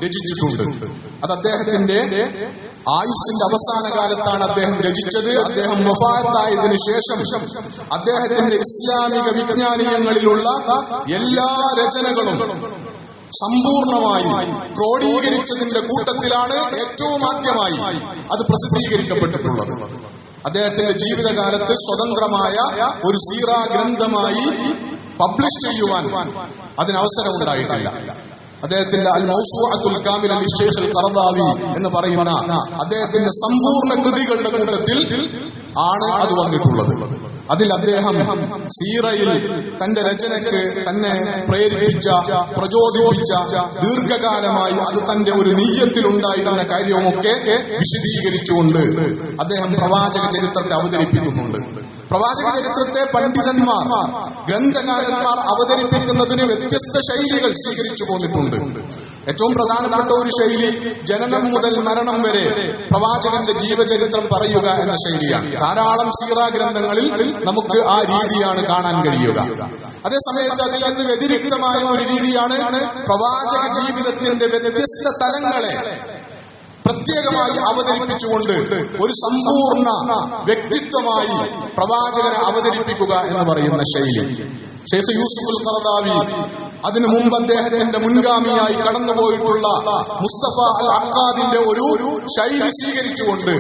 രചിച്ചിട്ടുണ്ട്. അത് അദ്ദേഹത്തിന്റെ ആയുസ്സിന്റെ അവസാന കാലത്താണ് അദ്ദേഹം രചിച്ചത്. അദ്ദേഹം വഫാത്തായതിനു ശേഷം അദ്ദേഹത്തിന്റെ ഇസ്ലാമിക വിജ്ഞാനീയങ്ങളിലുള്ള എല്ലാ രചനകളും സമ്പൂർണമായി ക്രോഡീകരിച്ചതിന്റെ കൂട്ടത്തിലാണ് ഏറ്റവും ആദ്യമായി അത് പ്രസിദ്ധീകരിക്കപ്പെട്ടിട്ടുള്ളത്. അദ്ദേഹത്തിന്റെ ജീവിതകാലത്ത് സ്വതന്ത്രമായ ഒരു സീറാ ഗ്രന്ഥമായി പബ്ലിഷ് ചെയ്യുവാൻ അതിനവസരം ഉണ്ടായിട്ടില്ല. അദ്ദേഹത്തിന്റെ അൽ മൗസൂഅത്തുൽ കാമില ലിശൈഖ് അൽ ഖറദാവി എന്ന് പറയുന്ന അദ്ദേഹത്തിന്റെ സമ്പൂർണ്ണ കൃതികളുടെ കൂട്ടത്തിൽ ആണ് അത് വന്നിട്ടുള്ളത്. അതിൽ അദ്ദേഹം സീറയിൽ തന്റെ രചനയ്ക്ക് തന്നെ പ്രേരിപ്പിച്ച, പ്രചോദിപ്പിച്ച, ദീർഘകാലമായി അത് തന്റെ ഒരു നീയത്തിൽ ഉണ്ടായിരുന്ന കാര്യവുമൊക്കെ വിശദീകരിച്ചുകൊണ്ട് അദ്ദേഹം പ്രവാചക ചരിത്രത്തെ അവതരിപ്പിക്കുന്നുണ്ട്. പ്രവാചക ചരിത്രത്തെ പണ്ഡിതന്മാർ, ഗ്രന്ഥകാരന്മാർ അവതരിപ്പിക്കുന്നതിന് വ്യത്യസ്ത ശൈലികൾ സ്വീകരിച്ചു പോന്നിട്ടുണ്ട്. ഏറ്റവും പ്രധാനപ്പെട്ട ഒരു ശൈലി ജനനം മുതൽ മരണം വരെ പ്രവാചകന്റെ ജീവചരിത്രം പറയുക എന്ന ശൈലിയാണ്. ധാരാളം സീറാ ഗ്രന്ഥങ്ങളിൽ നമുക്ക് ആ രീതിയാണ് കാണാൻ കഴിയുക. അതേസമയത്ത് അതിൽ നിന്ന് വ്യതിരിക്തമായ ഒരു രീതിയാണ് പ്രവാചക ജീവിതത്തിന്റെ വ്യത്യസ്ത തലങ്ങളെ പ്രത്യേകമായി അവതരിപ്പിച്ചുകൊണ്ട് ഒരു സമ്പൂർണ്ണ വ്യക്തിത്വമായി പ്രവാചകനെ അവതരിപ്പിക്കുക എന്ന് പറയുന്ന ശൈലി. ഷെയ്ഖ് യൂസുഫുൽ ഖറദാവി, അതിനു മുമ്പ് അദ്ദേഹത്തിന്റെ മുൻഗാമിയായി കടന്നുപോയിട്ടുള്ള മുസ്തഫ അൽ അഖാദിന്റെ ഒരു ശൈലി സ്വീകരിച്ചുകൊണ്ട്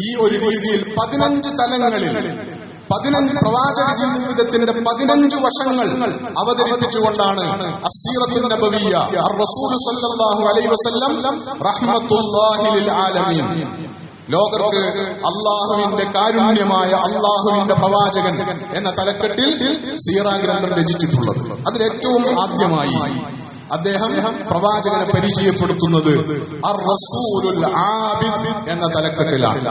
ഈ ഒരു രീതിയിൽ 15 തലങ്ങളിൽ 15 പ്രവാചക ജീവിതത്തിന്റെ 15 വശങ്ങൾ അവതരിപ്പിച്ചുകൊണ്ടാണ് അസ്സീറത്തുൻ നബവിയ്യ, റസൂൽ സല്ലല്ലാഹു അലൈഹി വസല്ലം റഹ്മത്തുള്ളാഹി ലിൽ ആലമീൻ ലോകർക്ക് അള്ളാഹുവിന്റെ കാരുണ്യമായ അള്ളാഹുവിന്റെ പ്രവാചകൻ എന്ന തലക്കെട്ടിൽ സീറ ഗ്രന്ഥം രചിച്ചിട്ടുള്ളത്. അതിലേറ്റവും ആദ്യമായി അദ്ദേഹം പ്രവാചകനെ പരിചയപ്പെടുത്തുന്നത് അർ റസൂലുൽ ആബിദ് എന്ന തലക്കെട്ടിലാണ്.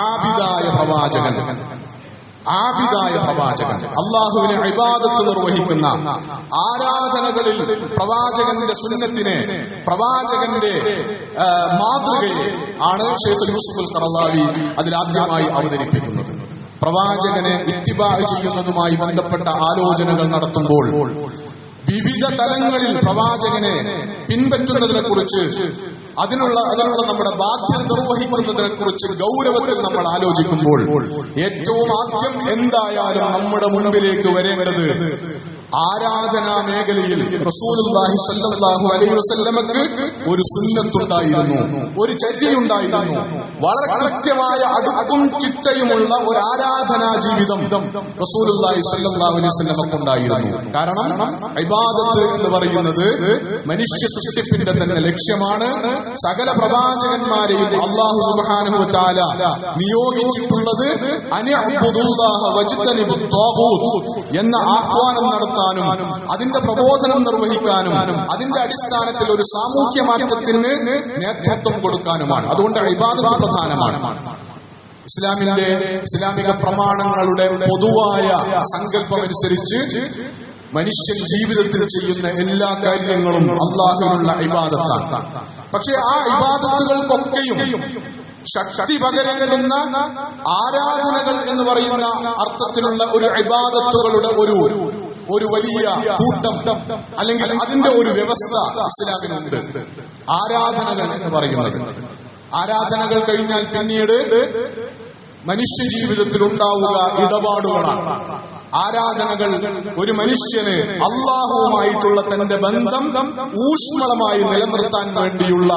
ആബിദായ പ്രവാചകൻ, ആബിദായ പ്രവാചകൻ, അള്ളാഹുവിനെ ഇബാദത്ത് നിർവഹിക്കുന്ന ആരാധനകളിൽ പ്രവാചകന്റെ സുന്നത്തിനെ, പ്രവാചകന്റെ മാതൃകയെ ആണ് ഷെയ്ഖ് യൂസുഫ് അൽ ഖറളാവി അതിലാദ്യമായി അവതരിപ്പിക്കുന്നത്. പ്രവാചകനെ ഇത്തിബാ ചെയ്യുന്നതുമായി ബന്ധപ്പെട്ട ആലോചനകൾ നടത്തുമ്പോൾ വിവിധ തലങ്ങളിൽ പ്രവാചകനെ പിൻപറ്റുന്നതിനെ കുറിച്ച്, അതിനുള്ള നമ്മുടെ ബാധ്യത നിർവഹിക്കുന്നതിനെ കുറിച്ച് ഗൗരവത്തിൽ നമ്മൾ ആലോചിക്കുമ്പോൾ ഏറ്റവും ആദ്യം എന്തായാലും നമ്മുടെ മുൻപിലേക്ക് വരേണ്ടത് ആരാധനാ മേഖലയിൽ റസൂലുള്ളാഹി സ്വല്ലല്ലാഹു അലൈഹി വസല്ലമക്ക് ഒരു സുന്നത്തുണ്ടായിരുന്നു, ഒരു ചര്യയുണ്ടായിരുന്നു. വളരെ കൃത്യമായ അടുക്കും ചിട്ടയുമുള്ള ഒരു ആരാധനാ ജീവിതം റസൂലുള്ളാഹി സ്വല്ലല്ലാഹു അലൈഹി വസല്ലമക്ക് ഉണ്ടായിരുന്നു. കാരണം ഇബാദത്ത് എന്ന് പറയുന്നത് മനുഷ്യ സൃഷ്ടിപ്പിന്റെ തന്നെ ലക്ഷ്യമാണ്. സകല പ്രവാചകന്മാരെയും അല്ലാഹു സുബ്ഹാനഹു വ തആല നിയോഗിച്ചിട്ടുള്ളത് അനിഅബ്ദുല്ലാഹ വജ്തനിബുത് ത്വാഗൂത്ത് എന്ന ആഹ്വാനം നടത്താൻ, അതിന്റെ പ്രബോധനം നിർവഹിക്കാനും അതിന്റെ അടിസ്ഥാനത്തിൽ ഒരു സാമൂഹ്യ മാറ്റത്തിന് നേതൃത്വം കൊടുക്കാനുമാണ്. അതുകൊണ്ട് ഇബാദത്ത് പ്രധാനമാണ്. ഇസ്ലാമിക പ്രമാണങ്ങളുടെ പൊതുവായ സങ്കല്പമനുസരിച്ച് മനുഷ്യൻ ജീവിതത്തിൽ ചെയ്യുന്ന എല്ലാ കാര്യങ്ങളും അല്ലാഹുവിനുള്ള ഇബാദത്താണ്. പക്ഷെ ആ ഇബാദത്തുകൾക്കൊക്കെയും ശക്തി പകരേണ്ടുന്ന ആരാധനകൾ എന്ന് പറയുന്ന അർത്ഥത്തിലുള്ള ഒരു ഇബാദത്തുകളുടെ ഒരു വലിയ കൂട്ടം, അല്ലെങ്കിൽ അതിന്റെ ഒരു വ്യവസ്ഥ ഇസ്ലാമിനുണ്ട്. ആരാധനകൾ എന്ന് പറയുന്നത്, ആരാധനകൾ കഴിഞ്ഞാൽ പിന്നീട് മനുഷ്യ ജീവിതത്തിൽ ഉണ്ടാവുക ഇടപാടുകളാണ്. ആരാധനകൾ ഒരു മനുഷ്യന് അള്ളാഹുവുമായിട്ടുള്ള തന്റെ ബന്ധം ഊഷ്മളമായി നിലനിർത്താൻ വേണ്ടിയുള്ള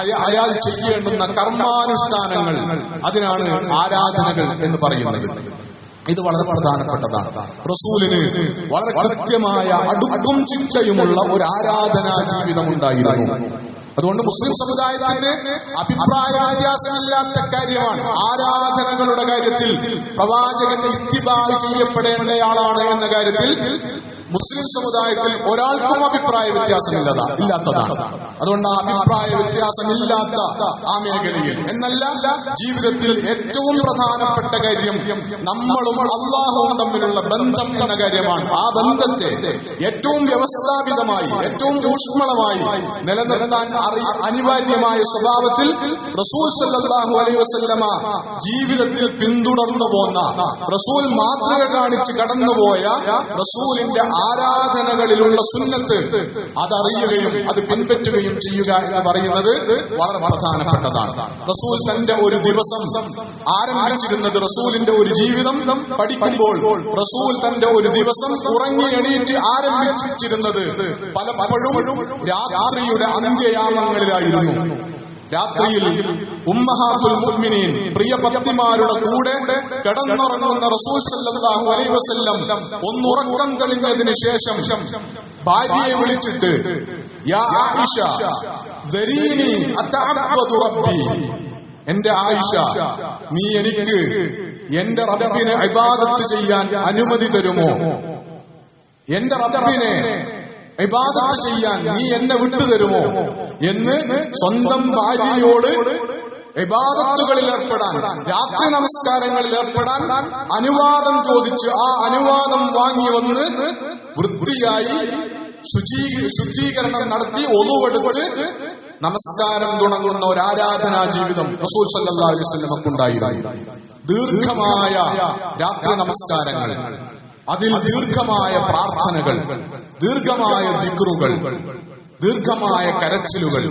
അയാൾ ചെയ്യേണ്ടുന്ന കർമാനുഷ്ഠാനങ്ങൾ, അതിനാണ് ആരാധനകൾ എന്ന് പറയുന്നത്. ഇത് വളരെ പ്രധാനപ്പെട്ടതാണ്. റസൂലിന് വളരെ കൃത്യമായ അടുക്കും ചിട്ടയുമുള്ള ഒരു ആരാധനാ ജീവിതം ഉണ്ടായിരുന്നു. അതുകൊണ്ട് മുസ്ലിം സമുദായത്തിന് അഭിപ്രായ വ്യത്യാസമില്ലാത്ത കാര്യമാണ് ആരാധനകളുടെ കാര്യത്തിൽ പ്രവാചകൻ ഇത്തിബാ ചെയ്യപ്പെടേണ്ടയാളാണ് എന്ന കാര്യത്തിൽ മുസ്ലിം സമുദായത്തിൽ ഒരാൾക്കും അഭിപ്രായ വ്യത്യാസമില്ലാത്തതാണ്. അതുകൊണ്ട് ആ അഭിപ്രായ വ്യത്യാസമില്ലാത്ത ആ മേഖലയിൽ എന്നല്ല, ജീവിതത്തിൽ ഏറ്റവും പ്രധാനപ്പെട്ട കാര്യം നമ്മളും അള്ളാഹുവും തമ്മിലുള്ള ബന്ധം എന്ന കാര്യമാണ്. ആ ബന്ധത്തെ ഏറ്റവും വ്യവസ്ഥാപിതമായി, ഏറ്റവും ഊഷ്മളമായി നിലനിർത്താൻ അനിവാര്യമായ സ്വഭാവത്തിൽ റസൂൽ സല്ലല്ലാഹു അലൈഹി വസല്ലമ ജീവിതത്തിൽ പിന്തുടർന്നു പോന്ന, റസൂൽ മാതൃക കാണിച്ച് കടന്നുപോയ റസൂലിന്റെ ആരാധനകളിലുള്ള സുന്നത്ത് അതറിയുകയും അത് പിൻപറ്റുകയും ചെയ്യുക എന്ന് പറയുന്നത് വളരെ പ്രധാനപ്പെട്ടതാണ്. റസൂൽ തന്റെ ഒരു ദിവസം ആരംഭിച്ചിരുന്നത്, റസൂലിന്റെ ഒരു ജീവിതം പഠിക്കുമ്പോൾ റസൂൽ തന്റെ ഒരു ദിവസം ഉറങ്ങി എണീറ്റ് ആരംഭിച്ചിരുന്നത് പലപ്പോഴും രാത്രിയുടെ അന്ത്യയാമങ്ങളിലായിരുന്നു. രാത്രിയിൽ ഉമ്മഹാത്തുൽ മുഅ്മിനീൻ പ്രിയ പത്നിമാരുടെ കൂടെ കിടന്നുറങ്ങുന്ന റസൂൽ സല്ലല്ലാഹു അലൈഹി വസല്ലം ഒന്നുറക്കം തെളിഞ്ഞതിന് ശേഷം ഭാര്യയെ വിളിച്ചിട്ട്, യാ ആയിഷ ദരീനി അതഅബ്ബദു റബ്ബി, എന്റെ ആയിഷ, നീ എനിക്ക് എന്റെ റബ്ബിനെ ഇബാദത്ത് ചെയ്യാൻ അനുമതി തരുമോ? എന്റെ റബ്ബിനെ ഇബാദത്ത് ചെയ്യാൻ നീ എന്നെ വിട്ടുതരുമോ എന്ന് സ്വന്തം ഭാര്യയോട് ഇബാദത്തുകളിൽ ഏർപ്പെടാൻ, രാത്രി നമസ്കാരങ്ങളിൽ ഏർപ്പെടാൻ അനുവാദം ചോദിച്ച് ആ അനുവാദം വാങ്ങി വന്ന് വൃത്തിയായി ശുദ്ധീകരണം നടത്തി ഒളുവെടുത്ത് നമസ്കാരം തുടങ്ങുന്ന ഒരു ആരാധനാ ജീവിതം റസൂൽ സല്ലല്ലാഹു അലൈഹി വസല്ലമക്ക് ഉണ്ടായിരുന്നു. ദീർഘമായ രാത്രി നമസ്കാരങ്ങൾ, അതിൽ ദീർഘമായ പ്രാർത്ഥനകൾ, ദീർഘമായ ദിക്റുകൾ, ദീർഘമായ കരച്ചിലുകൾ,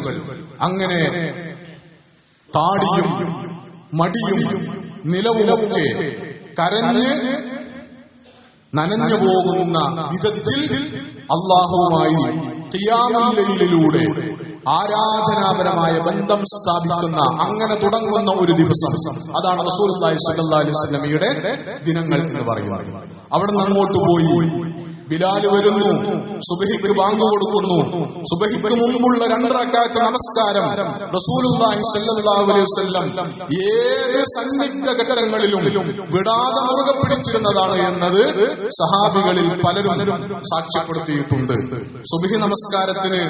അങ്ങനെ താടിയും മടിയും നിലവുമൊക്കെ കരഞ്ഞ് നനഞ്ഞു പോകുന്ന വിധത്തിൽ അല്ലാഹുവുമായി ഖിയാമുൽ ലൈലിലൂടെ ആരാധനാപരമായ ബന്ധം സ്ഥാപിക്കുന്ന, അങ്ങനെ തുടങ്ങുന്ന ഒരു ദിവസം, അതാണ് റസൂലുള്ളാഹി സ്വല്ലല്ലാഹു അലൈഹി വസല്ലമയുടെ ദിനങ്ങൾ എന്ന് പറയുന്നത്. അവിടെ നിന്ന് അങ്ങോട്ട് പോയി ബിലാല് വരുന്നു, സുബഹിക്ക് ബാങ്ക് കൊടുക്കുന്നു. സുബഹിക്ക് മുമ്പുള്ള 2 റക്അത്ത് നമസ്കാരം റസൂലുള്ളാഹി സ്വല്ലല്ലാഹു അലൈഹി വസല്ലം ഏത് സന്നിഗ്ധ ഘട്ടങ്ങളിലും വിടാതെ മുറുകെ പിടിച്ചിരുന്നതാണ് എന്നത് സഹാബികളിൽ പലരും സാക്ഷ്യപ്പെടുത്തിയിട്ടുണ്ട്. സുബഹി നമസ്കാരത്തിന്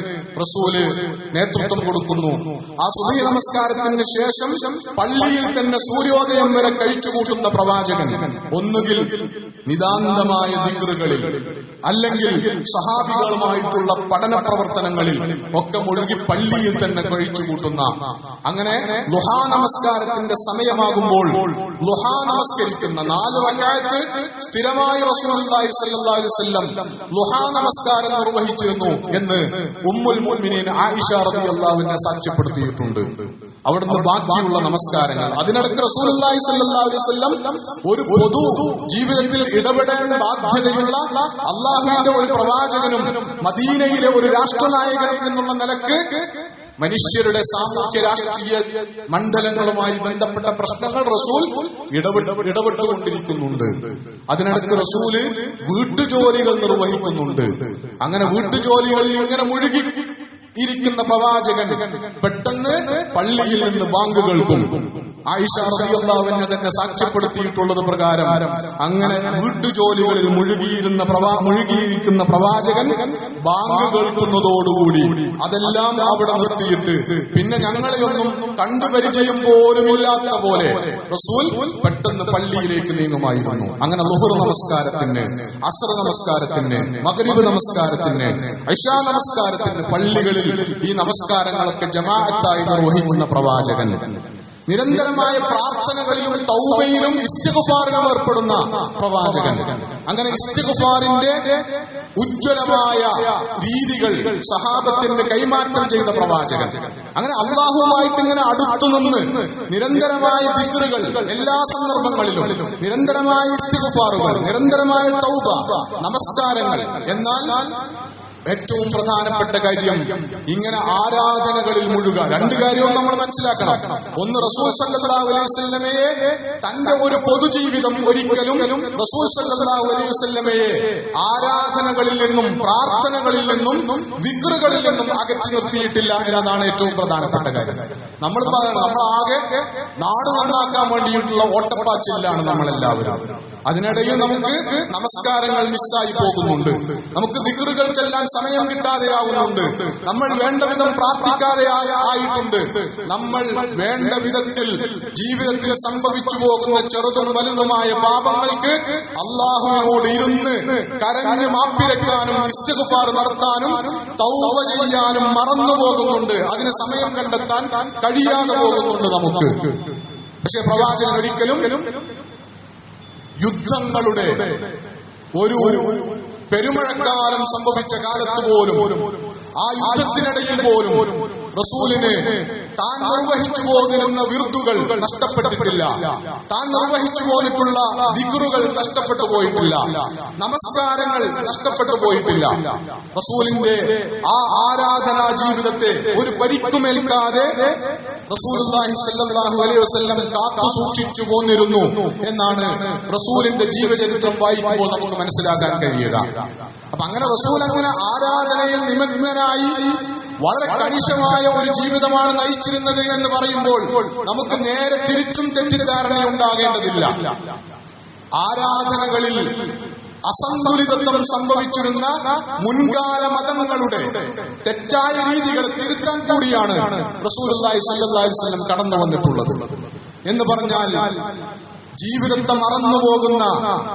റസൂല് നേതൃത്വം കൊടുക്കുന്നു. ആ സുബഹി നമസ്കാരത്തിന് ശേഷം പള്ളിയിൽ തന്നെ സൂര്യോദയം വരെ കഴിച്ചുകൂട്ടുന്ന പ്രവാചകൻ ഒന്നുകിൽ നിതാന്തമായ ദിക്റുകളിൽ അല്ലെങ്കിൽ സഹാബികളുമായിട്ടുള്ള പഠന പ്രവർത്തനങ്ങളിൽ ഒക്കെ മുഴുകി പള്ളിയിൽ തന്നെ കഴിച്ചുകൂട്ടുന്ന, അങ്ങനെ ളുഹാ നമസ്കാരത്തിന്റെ സമയമാകുമ്പോൾ ളുഹാ നമസ്കരിക്കുന്ന 4 റക്അത്ത് സ്ഥിരമായി റസൂലുള്ളാഹി സ്വല്ലല്ലാഹു അലൈഹി വസല്ലം ളുഹാ നമസ്കാരം നിർവഹിച്ചിരുന്നു എന്ന് ഉമ്മുൽ മുഅ്മിനീൻ ആയിഷ റളിയല്ലാഹു അൻഹ സാക്ഷ്യപ്പെടുത്തിയിട്ടുണ്ട്. അവിടുന്ന് ബാക്കിയുള്ള നമസ്കാരങ്ങൾ, അതിനിടയ്ക്ക് റസൂലുള്ളാഹി സ്വല്ലല്ലാഹു അലൈഹി വസല്ലം ഒരു പൊതു ജീവിതത്തിൽ ഇടപെടേണ്ട ബാധ്യതയുള്ള അള്ളാഹുവിന്റെ ഒരു പ്രവാചകനും മദീനയിലെ ഒരു രാഷ്ട്രനായകനും എന്നുള്ള നിലക്ക് മനുഷ്യരുടെ സാമൂഹ്യ രാഷ്ട്രീയ മണ്ഡലങ്ങളുമായി ബന്ധപ്പെട്ട പ്രശ്നങ്ങൾ റസൂൽ ഇടപെട്ടുകൊണ്ടിരിക്കുന്നുണ്ട്. അതിനിടയ്ക്ക് റസൂല് വീട്ടുജോലികൾ നിർവഹിക്കുന്നുണ്ട്. അങ്ങനെ വീട്ടുജോലികളിൽ ഇങ്ങനെ മുഴുകി ഇരിക്കുന്ന പ്രവാചകൻ പെട്ടെന്ന് പള്ളിയിൽ നിന്ന് ബാങ്ക് കേൾക്കും. ആയിഷ റളിയല്ലാഹു അൻഹ തന്നെ സാക്ഷ്യപ്പെടുത്തിയിട്ടുള്ളത് പ്രകാരം അങ്ങനെ വീട്ടുജോലികളിൽ മുഴുകിയിരിക്കുന്ന പ്രവാചകൻ ബാങ്ക് കേൾക്കുന്നതോടുകൂടി അതെല്ലാം അവിടെ നിർത്തിയിട്ട് പിന്നെ ഞങ്ങളെയൊന്നും കണ്ടുപരിചയം പോലുമില്ലാത്ത പോലെ റസൂൽ പെട്ടെന്ന് പള്ളിയിലേക്ക് നീങ്ങുമായിരുന്നു. അങ്ങനെ ളുഹർ നമസ്കാരത്തിന്, അസ്ർ നമസ്കാരത്തിന്, മഗ്രിബ് നമസ്കാരത്തിന്, ഇശാ നമസ്കാരത്തിന് പള്ളികളിൽ ഈ നമസ്കാരങ്ങളൊക്കെ ജമാഅത്തായി നിർവഹിക്കുന്ന പ്രവാചകൻ, നിരന്തരമായ പ്രാർത്ഥനകളിലും തൗബയിലും ഇസ്തിഗ്ഫാറിലും ഏർപ്പെടുന്ന പ്രവാചകൻ, അങ്ങനെ ഇസ്തിഗ്ഫാറിന്റെ ഉജ്ജ്വലമായ രീതികൾ സഹാബത്തിന് കൈമാറ്റം ചെയ്ത പ്രവാചകൻ, അങ്ങനെ അള്ളാഹുവുമായിട്ട് ഇങ്ങനെ അടുത്തുനിന്ന് നിരന്തരമായ ദിക്റുകൾ എല്ലാ സന്ദർഭങ്ങളിലും, നിരന്തരമായ ഇസ്തിഗ്ഫാറുകൾ, നിരന്തരമായ തൗബ, നമസ്കാരങ്ങൾ. എന്നാൽ ഏറ്റവും പ്രധാനപ്പെട്ട കാര്യം ഇങ്ങനെ ആരാധനകളിൽ മുഴുക. 2 കാര്യവും നമ്മൾ മനസ്സിലാക്കണം. ഒന്ന്, റസൂൽ സല്ലല്ലാഹു അലൈഹി വസല്ലമയെ തന്റെ ഒരു പൊതുജീവിതം ഒരിക്കലും റസൂൽ സല്ലല്ലാഹു അലൈഹി വസല്ലമയെ ആരാധനകളിൽ നിന്നും പ്രാർത്ഥനകളിൽ നിന്നും ദിക്റുകളിൽ നിന്നും അകറ്റി നിർത്തിയിട്ടില്ല എന്നതാണ് ഏറ്റവും പ്രധാനപ്പെട്ട കാര്യം. നമ്മളാകെ നാട് നന്നാക്കാൻ വേണ്ടിയിട്ടുള്ള ഓട്ടപ്പാച്ചിലാണ് നമ്മളെല്ലാവരും. അതിനിടയിൽ നമുക്ക് നമസ്കാരങ്ങൾ മിസ്സായി പോകുന്നുണ്ട്, നമുക്ക് ദിക്റുകൾ ചെല്ലാൻ സമയം കിട്ടാതെയാവുന്നുണ്ട്, നമ്മൾ വേണ്ട വിധം പ്രാർത്ഥിക്കാതെ ആയിട്ടുണ്ട്, നമ്മൾ വേണ്ട വിധത്തിൽ ജീവിതത്തിൽ സംഭവിച്ചു പോകുന്ന ചെറുതും വലുതുമായ പാപങ്ങൾക്ക് അള്ളാഹുവിനോട് ഇരുന്ന് കരഞ്ഞ് മാപ്പിരക്കാനും ഇസ്തിഗ്ഫാർ നടത്താനും തൗബ ചെയ്യാനും മറന്നു പോകുന്നുണ്ട്. അതിന് സമയം കണ്ടെത്താൻ കഴിയാതെ പോകുന്നുണ്ട് നമുക്ക്. പക്ഷെ പ്രവാചകൻ ഒരിക്കലും യുദ്ധങ്ങളുടെ ഒരു പെരുമഴക്കാലം സംഭവിച്ച കാലത്ത് പോലും, ആ യുദ്ധത്തിനിടയിൽ പോലും റസൂലിന് താൻ നിർവഹിച്ചു പോന്നിരുന്ന വിർദുകൾ നഷ്ടപ്പെട്ടിട്ടില്ല, താൻ നിർവഹിച്ചു പോന്നിട്ടുള്ള ദിക്റുകൾ നഷ്ടപ്പെട്ടു പോയിട്ടില്ല, നമസ്കാരങ്ങൾ നഷ്ടപ്പെട്ടു പോയിട്ടില്ല. റസൂലിന്റെ ആ ആരാധനാ ജീവിതത്തെ ഒരു പരിക്കുമേൽക്കാതെ റസൂലുള്ളാഹി സ്വല്ലല്ലാഹു അലൈഹി വസല്ലം കാത്തു സൂക്ഷിച്ചു പോന്നിരുന്നു എന്നാണ് റസൂലിന്റെ ജീവചരിത്രം വായിക്കുമ്പോൾ നമുക്ക് മനസ്സിലാക്കാൻ കഴിയുക. അപ്പൊ അങ്ങനെ റസൂൽ അങ്ങനെ ആരാധനയിൽ നിമഗ്നനായി വളരെ കണിശമായ ഒരു ജീവിതമാണ് നയിച്ചിരുന്നത് എന്ന് പറയുമ്പോൾ നമുക്ക് നേരെ തിരിച്ചും തെറ്റിദ്ധാരണ ഉണ്ടാകേണ്ടതില്ല. ആരാധനകളിൽ അസന്തുലിതത്വം സംഭവിച്ചിരുന്ന മുൻകാല മതങ്ങളുടെ തെറ്റായ രീതികളെ തിരുത്താൻ കൂടിയാണ് റസൂലുള്ളാഹി സ്വല്ലല്ലാഹു അലൈഹി വസല്ലം കടന്നു വന്നിട്ടുള്ളത്. എന്ന് പറഞ്ഞാൽ ജീവിതത്തെ മറന്നുപോകുന്ന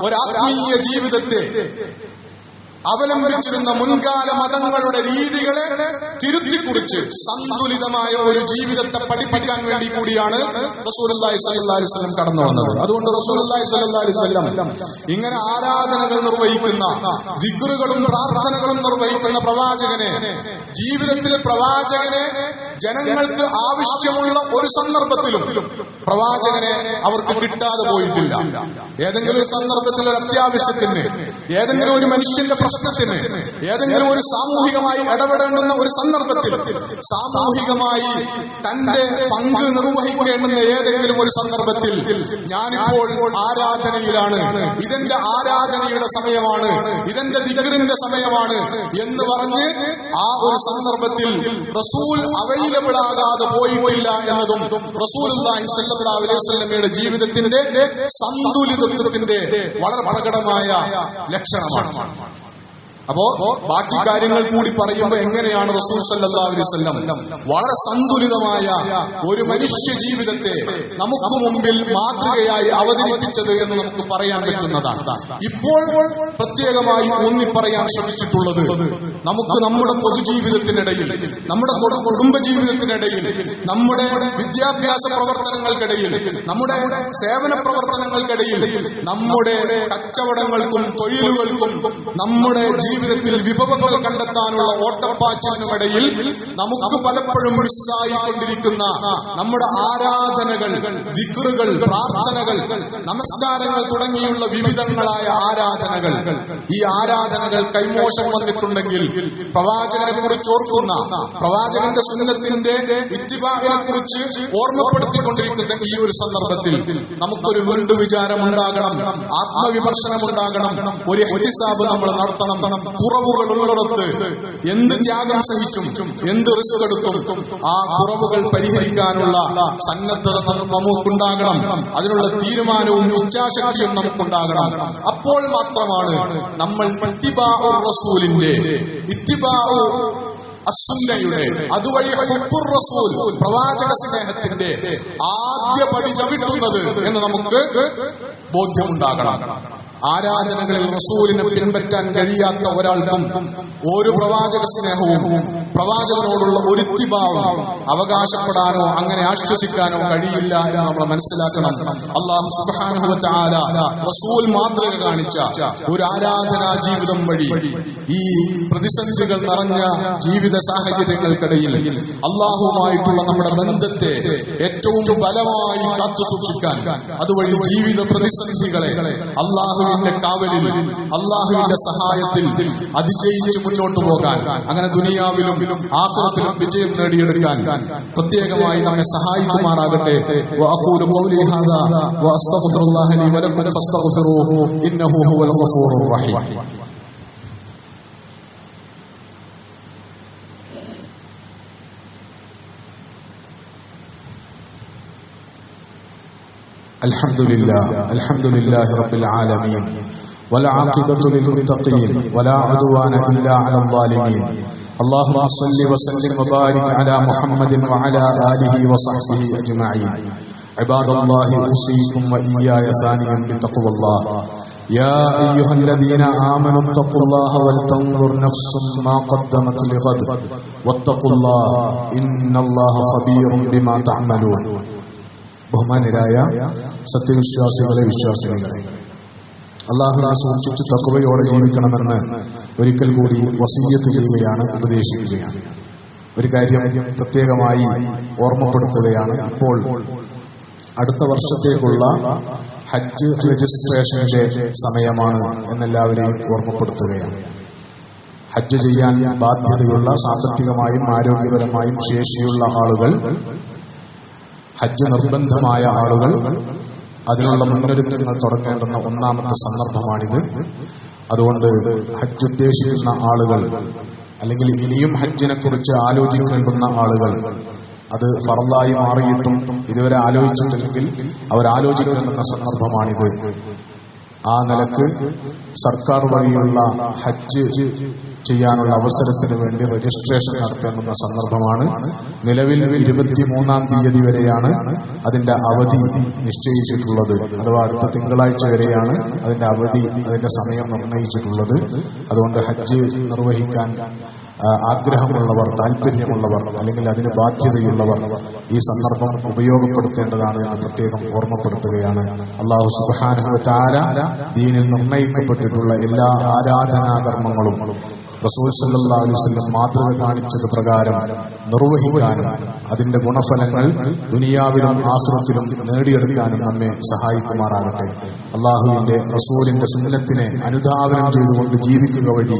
ഒരാത്മീയ ജീവിതത്തെ അവലംബിച്ചിരുന്ന മുൻകാല മതങ്ങളുടെ രീതികളെ തിരുത്തിക്കുറിച്ച് സന്തുലിതമായ ഒരു ജീവിതത്തെ പഠിപ്പിക്കാൻ വേണ്ടി കൂടിയാണ് റസൂലുള്ളാഹി സ്വല്ലല്ലാഹു അലൈഹി വസല്ലം കടന്നു വന്നത്. അതുകൊണ്ട് റസൂലുള്ളാഹി സ്വല്ലല്ലാഹു അലൈഹി വസല്ലം ഇങ്ങനെ ആരാധനകൾ നിർവഹിക്കുന്ന, ദിക്റുകളും പ്രാർത്ഥനകളും നിർവഹിക്കുന്ന പ്രവാചകനെ, ജീവിതത്തിൽ പ്രവാചകനെ ജനങ്ങൾക്ക് ആവശ്യമുള്ള ഒരു സന്ദർഭത്തിലും പ്രവാചകനെ അവർക്ക് കിട്ടാതെ പോയിട്ടില്ല. ഏതെങ്കിലും ഒരു സന്ദർഭത്തിൽ ഒരു അത്യാവശ്യത്തിന്, ഏതെങ്കിലും ഒരു മനുഷ്യന്റെ പ്രശ്നത്തിന്, ഏതെങ്കിലും ഒരു സാമൂഹികമായി ഇടപെടേണ്ടുന്ന ഒരു സന്ദർഭത്തിൽ, സാമൂഹികമായി തന്റെ പങ്ക് നിർവഹിക്കേണ്ടുന്ന ഏതെങ്കിലും ഒരു സന്ദർഭത്തിൽ ഞാനിപ്പോൾ ആരാധനയിലാണ്, ഇതെന്റെ ആരാധനയുടെ സമയമാണ്, ഇതെന്റെ ദിക്റിന്റെ സമയമാണ് എന്ന് പറഞ്ഞ് ആ ഒരു സന്ദർഭത്തിൽ റസൂൽ അവൈലബിൾ ആകാതെ പോയിട്ടില്ല എന്നതും റസൂലുള്ളാഹി സ്വല്ലല്ലാഹു അലൈഹി വസല്ലമയുടെ ജീവിതത്തിന്റെ സന്തുലിതത്വത്തിന്റെ വളരെ പ്രകടമായ ലക്ഷണമാണ്. അപ്പോ ബാക്കി കാര്യങ്ങൾ കൂടി പറയുമ്പോൾ എങ്ങനെയാണ് റസൂൽ സല്ലല്ലാഹു അലൈഹി വസല്ലം വളരെ സന്തുലിതമായ ഒരു മനുഷ്യ ജീവിതത്തെ നമുക്ക് മുമ്പിൽ മാതൃകയായി അവതരിപ്പിച്ചത് എന്ന് നമുക്ക് പറയാൻ പറ്റുന്നതാണ്. ഇപ്പോൾ പ്രത്യേകമായി ഊന്നി പറയാൻ ശ്രമിച്ചിട്ടുള്ളത്, നമുക്ക് നമ്മുടെ പൊതുജീവിതത്തിനിടയിൽ, നമ്മുടെ കുടുംബ ജീവിതത്തിനിടയിൽ, നമ്മുടെ വിദ്യാഭ്യാസ പ്രവർത്തനങ്ങൾക്കിടയിൽ, നമ്മുടെ സേവന പ്രവർത്തനങ്ങൾക്കിടയിൽ, നമ്മുടെ കച്ചവടങ്ങൾക്കും തൊഴിലുകൾക്കും നമ്മുടെ ജീവിതത്തിൽ വിഭവങ്ങൾ കണ്ടെത്താനുള്ള ഓട്ടപ്പാച്ചിലിനുമിടയിൽ നമുക്ക് പലപ്പോഴും മിസ്സായിക്കൊണ്ടിരിക്കുന്ന നമ്മുടെ ആരാധനകൾ, ദിക്റുകൾ, പ്രാർത്ഥനകൾ, നമസ്കാരങ്ങൾ തുടങ്ങിയുള്ള വിവിധങ്ങളായ ആരാധനകൾ, ഈ ആരാധനകൾ കൈമോശം വന്നിട്ടുണ്ടെങ്കിൽ പ്രവാചകനെ കുറിച്ച് ഓർക്കുന്ന, പ്രവാചകന്റെ സുന്നത്തിന്റെ ഇത്തിബാഇനെ കുറിച്ച് ഓർമ്മപ്പെടുത്തിക്കൊണ്ടിരിക്കുന്ന ഈ ഒരു സന്ദർഭത്തിൽ നമുക്കൊരു വീണ്ടു വിചാരം ഉണ്ടാകണം, ആത്മവിമർശനം ഉണ്ടാകണം, ഒരു ഇഹ്തിസാബ് നമ്മൾ നടത്തണം. കുറവുകൾ ഉള്ളിടത്ത് എന്ത് ത്യാഗം സഹിച്ചും എന്ത് റിസ്ക് എടുത്തും ആ കുറവുകൾ പരിഹരിക്കാനുള്ള സന്നദ്ധത നമുക്കുണ്ടാകണം, അതിനുള്ള തീരുമാനവും ഇച്ഛാശക്തിയും നമുക്കുണ്ടാകണം. അപ്പോൾ മാത്രമാണ് നമ്മൾ ഇത്തിബാഉർ റസൂലിന്റെ, ഇത്തിബാഉ അസ്സുന്നയുടെ, അതുവഴി ഹുബ്ബുർ റസൂൽ, പ്രവാചക സ്നേഹത്തിന്റെ ആദ്യ പടി ചവിട്ടുന്നത് എന്ന് നമുക്ക് ബോധ്യമുണ്ടാകണം. ആരാധനകളിൽ റസൂലിനെ പിൻപറ്റാൻ കഴിയാത്ത ഒരാൾക്കും ഒരു പ്രവാചക സ്നേഹവും പ്രവാചകനോടുള്ള ഒരു ഇത്തിബാഉം അവകാശപ്പെടാനോ അങ്ങനെ ആശ്വസിക്കാനോ കഴിയില്ല എന്ന് നമ്മൾ മനസ്സിലാക്കണം. അല്ലാഹു സുബ്ഹാനഹു വ തആല റസൂൽ മാതൃക കാണിച്ച ഒരു ആരാധനാ ജീവിതം വഴി ഈ പ്രതിസന്ധികൾ നിറഞ്ഞ ജീവിത സാഹചര്യങ്ങൾക്കിടയിൽ അല്ലാഹുവുമായിട്ടുള്ള നമ്മുടെ ബന്ധത്തെ ഏറ്റവും ബലമായി കാത്തു സൂക്ഷിക്കാൻ, അതുവഴി ജീവിത പ്രതിസന്ധികളെ അല്ലാഹുവിന്റെ കാവലിൽ, അല്ലാഹുവിന്റെ സഹായത്തിൽ അതിജയിച്ച് മുന്നോട്ട് പോകാൻ, അങ്ങനെ ദുനിയാവിലും ആഖിറത്തിലും വിജയം നേടിയെടുക്കാൻ പ്രത്യേകമായി നമ്മെ സഹായിക്കുമാറാകട്ടെ. വഅഖൂലു ഖൗലി ഹാദാ വഅസ്തഗ്ഫിറുല്ലാഹ ലി വലക്കും ഫസ്തഗ്ഫിറൂഹു ഇന്നഹു ഹുവൽ ഗഫൂറുർ റഹീം. الحمد لله رب العالمين والعاقبة للمتقين ولا عدوان إلا على الظالمين. اللهم صل وسلم وبارك على محمد وعلى آله وصحبه أجمعين. عباد الله أوصيكم وإياي ثانيا بتقوى الله. يا أيها الذين آمنوا اتقوا الله ولتنظر نفس ما قدمت لغد واتقوا الله إن الله خبير بما تعملون. ബഹുമാനരായ സത്യവിശ്വാസികളെ, വിശ്വാസിനികളെ, അല്ലാഹുവിനെ സൂക്ഷിച്ച് തഖ്വയോടെ ജീവിക്കണമെന്ന് ഒരിക്കൽ കൂടി വസിയ്യത്ത് ചെയ്യുകയാണ്, ഉപദേശിക്കുകയാണ്. ഒരു കാര്യം പ്രത്യേകമായി ഓർമ്മപ്പെടുത്തുകയാണ്. ഇപ്പോൾ അടുത്ത വർഷത്തേക്കുള്ള ഹജ്ജ് രജിസ്ട്രേഷന്റെ സമയമാണ് എന്നെല്ലാവരെയും ഓർമ്മപ്പെടുത്തുകയാണ്. ഹജ്ജ് ചെയ്യാൻ ബാധ്യതയുള്ള, സാമ്പത്തികമായും ആരോഗ്യപരമായും ശേഷിയുള്ള ആളുകൾ, ഹജ്ജ് നിർബന്ധമായ ആളുകൾ അതിനുള്ള മുന്നൊരുക്കങ്ങൾ തുടങ്ങേണ്ടുന്ന ഒന്നാമത്തെ സന്ദർഭമാണിത്. അതുകൊണ്ട് ഹജ്ജ് ഉദ്ദേശിക്കുന്ന ആളുകൾ, അല്ലെങ്കിൽ ഇനിയും ഹജ്ജിനെ കുറിച്ച് ആലോചിക്കേണ്ടുന്ന ആളുകൾ, അത് ഫർളായി മാറിയിട്ടും ഇതുവരെ ആലോചിച്ചിട്ടില്ലെങ്കിൽ അവരാലോചിക്കേണ്ടുന്ന സന്ദർഭമാണിത്. ആ നിലക്ക് സർക്കാർ വഴിയുള്ള ഹജ്ജ് ചെയ്യാനുള്ള അവസരത്തിന് വേണ്ടി രജിസ്ട്രേഷൻ നടത്തേണ്ടുന്ന സന്ദർഭമാണ്. നിലവിൽ 23-ാം തീയതി വരെയാണ് അതിന്റെ അവധി നിശ്ചയിച്ചിട്ടുള്ളത്. അഥവാ അടുത്ത തിങ്കളാഴ്ച വരെയാണ് അതിന്റെ അവധി, അതിന്റെ സമയം നിർണയിച്ചിട്ടുള്ളത്. അതുകൊണ്ട് ഹജ്ജ് നിർവഹിക്കാൻ ആഗ്രഹമുള്ളവർ, താല്പര്യമുള്ളവർ, അല്ലെങ്കിൽ അതിന് ബാധ്യതയുള്ളവർ ഈ സന്ദർഭം ഉപയോഗപ്പെടുത്തേണ്ടതാണ് എന്ന് പ്രത്യേകം ഓർമ്മപ്പെടുത്തുകയാണ്. അല്ലാഹു സുബ്ഹാനഹു വ തആല ദീനിൽ നിർണയിക്കപ്പെട്ടിട്ടുള്ള എല്ലാ ആരാധനാകർമ്മങ്ങളും റസൂൽ സല്ലല്ലാഹു അലൈഹി വസല്ലം മാതൃക കാണിച്ചത് പ്രകാരം നിർവഹിക്കാനും അതിന്റെ ഗുണഫലങ്ങൾ ദുനിയാവിലും ആഖിറത്തിലും നേടിയെടുക്കാനും നമ്മെ സഹായിക്കുമാറാകട്ടെ. അള്ളാഹുവിന്റെ റസൂലിന്റെ സുന്നത്തിനെ അനുധാവനം ചെയ്തുകൊണ്ട് ജീവിക്കുക വഴി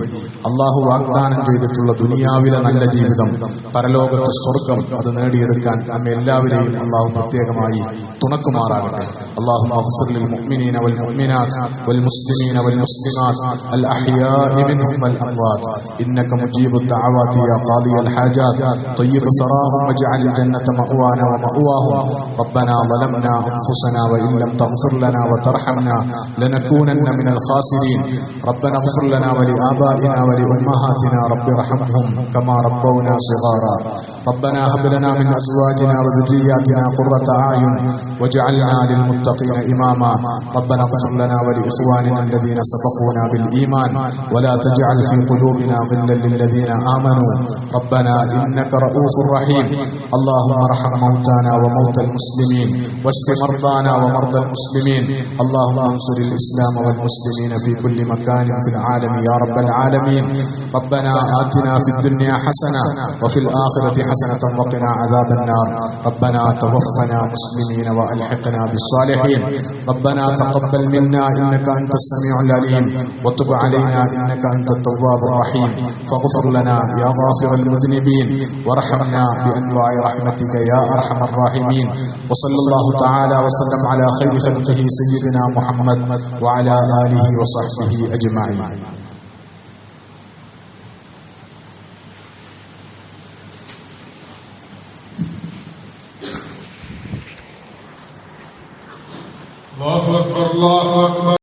അള്ളാഹു വാഗ്ദാനം ചെയ്തിട്ടുള്ള ദുനിയാവിലെ നല്ല ജീവിതം, പരലോകത്തെ സ്വർഗം, അത് നേടിയെടുക്കാൻ നമ്മെ എല്ലാവരെയും അള്ളാഹു പ്രത്യേകമായി തുണക്കുമാറാകട്ടെ. اللهم اغفر للمؤمنين والمؤمنات والمسلمين والمسلمات الأحياء منهم والأموات إنك مجيب الدعوات يا قاضي الحاجات طيب ثراهم واجعل الجنة مأوانا ومأواهم. ربنا ظلمنا أنفسنا وإن لم تغفر لنا وترحمنا لنكونن من الخاسرين. ربنا اغفر لنا ولآبائنا ولأمهاتنا رب ارحمهم كما ربونا صغارا. ربنا هب لنا من أزواجنا وذرياتنا قرة أعين واجعلنا للمتقين إماما. ربنا اغفر لنا ولإخواننا الذين سبقونا بالإيمان ولا تجعل في قلوبنا غلا للذين آمنوا ربنا إنك رؤوف رحيم. اللهم ارحم موتانا وموتى المسلمين واشف مرضانا ومرضى المسلمين. اللهم انصر الإسلام والمسلمين في كل مكان في العالم يا رب العالمين. ربنا آتنا في الدنيا حسنة وفي الآخرة حسنة وقنا عذاب النار. ربنا توفنا مسلمين وألحقنا بالصالحين. ربنا تقبل منا إنك أنت السميع العليم وتب علينا إنك أنت التواب الرحيم. فاغفر لنا يا غافر المذنبين وارحمنا بأنواع رحمتك يا أرحم الراحمين. وصلى الله تعالى وسلم على خير خلقه سيدنا محمد وعلى آله وصحبه أجمعين. الله أكبر الله أكبر.